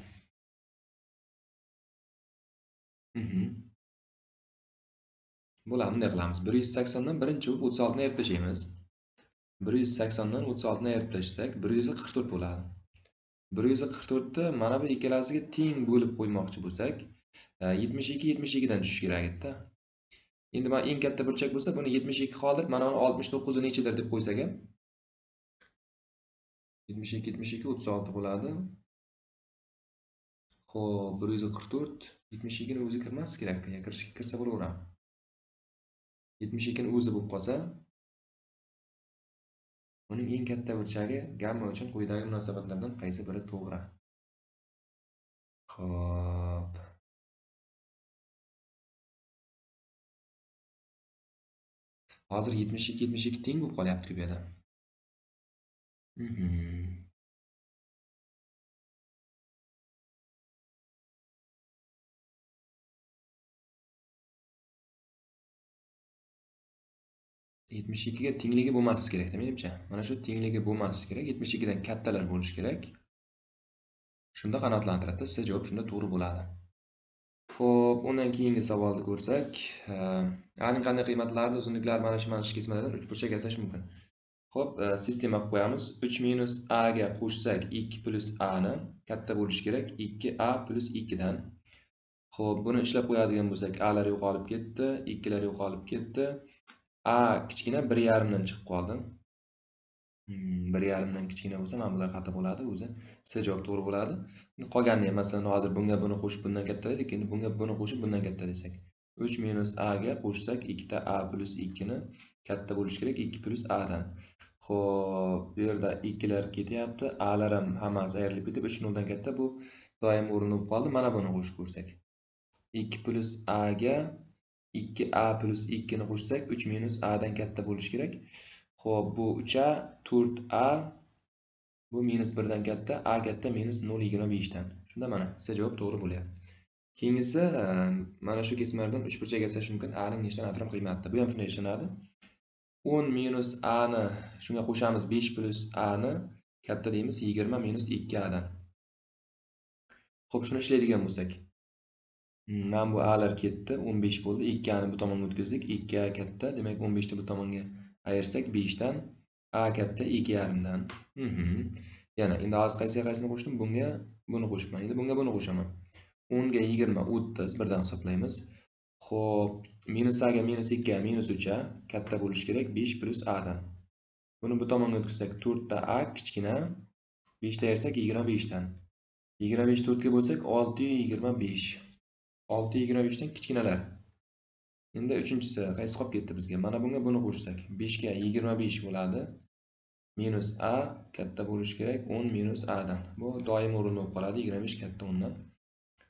S1: Bo'ladi, bunday qilamiz. 180 dan birinchi bo'lib 36 ni ayirib tashlaymiz. 180 dan 36 ni ayirib tashlasak, 144 bo'ladi. 144 ni mana bu ikkalasiga teng bo'lib qo'ymoqchi bo'lsak, 72 dan tushish kerak edi-da. Endi mana eng katta burchak bo'lsa, buni 72 qoldirib, mana uni 69 ni nechidir deb qo'ysak ham 72 36 bo'ladi. Xo'p, 144 72 ni o'zi kirmas kerak, kirsa bo'laveradi. 72 ni o'zi bo'lib qolsa, uning eng katta burchagi gamma uchun quyidagi munosabatlardan qaysi biri to'g'ri? Xo'p. Hozir 72 teng bo'lib qolyapti-ku bu yerda. 72 ga tengligi bo'lmasi kerak, menimcha. Mana shu tengligi bo'lmasi kerak. 72 dan kattalar bo'lishi kerak. Shunda qanoatlantiradi. C javob shunda to'g'ri bo'ladi. Xo'p, undan keyingi savolni ko'rsak, aniq qanday qiymatlarda uzunliklar mana shu kesmalardan uchburchak yasash mumkin. Xo'p, sistema qilib qo'yamiz. 3 minus a ga qo'shsak 2 plus a ni katta bo'lishi kerak. 2a plus 2 dan. Xo'p, buni ishlab qo'yadigan bo'lsak, a lar yo'qolib ketdi, 2 lar yo'qolib ketdi. A kichkina 1,5 dan chiqib qoldi. 1,5 dan kichkina bo'lsa, mana bular xato bo'ladi. O'zi C javob to'g'ri bo'ladi. Qolganini ham masalan hozir bunga buni qo'shib bundan katta dedik, endi bunga buni qo'shib bundan katta desak. 3 minus a ga qo'shsak 2 ta a plus 2 ni katta bo'lishi kerak 2 plus a dan. Xo'p, bu yerda 2 lar ketyapti, a lar ham hammasi ayrilib ketib 3 0 dan katta, bu doim o'rin bo'lib qoldi. Mana buni qo'shib ko'rsak. 2 plus a ga 2a plus 2 ni qo'shsak 3 minus a dan katta bo'lishi kerak. Xo'p, bu 3a, 4a, bu minus 1 dan katta, a katta minus 0,25 dan. Shunda mana C javob to'g'ri bo'lyapti. Keyingisi mana shu kesmalardan uchburchak yasash mumkin. A ning nechta natron qiymati? Bu ham shunday ishlanadi. 10 minus a ni shunga qo'shamiz 5 plus a ni katta deymiz 20 minus 2a dan. Xo'p, shuni ishlaydigan bo'lsak, mana bu a lar ketdi, 15 bo'ldi. 2a ni bu tomonga o'tkazdik. 2a katta, demak 15 ni bu tomonga ayirsak 5 dan, a katta 2,5 dan. Yana endi hozir qaysini qo'shdim? Bunga buni qo'shibman. Endi bunga buni qo'shaman. 10 ga 20 30 birdan hisoblaymiz. Xo'p, minus a ga minus 2a minus 3a katta bo'lishi kerak 5 plus a dan. Buni bu tomonga o'tkazsak 4 ta a kichkina, 5 ta ayirsak 25 dan. 25 4 ga bo'lsak 625. 625 dan kichkinalar. Endi uchinchisi qaysi qolib ketdi bizga? Mana bunga buni qo'shsak 5 ga 25 bo'ladi. minus a katta bo'lishi kerak 10 minus a dan. Bu doim o'rin bo'lib qoladi 25 katta 10 dan.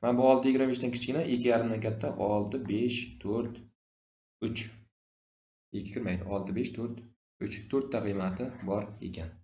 S1: Mana bu 6 25 dan kichkina, 2,5 dan katta 6 5 4 3. 2 kirmaydi. 6 5 4 3. 4 ta qiymati bor ekan.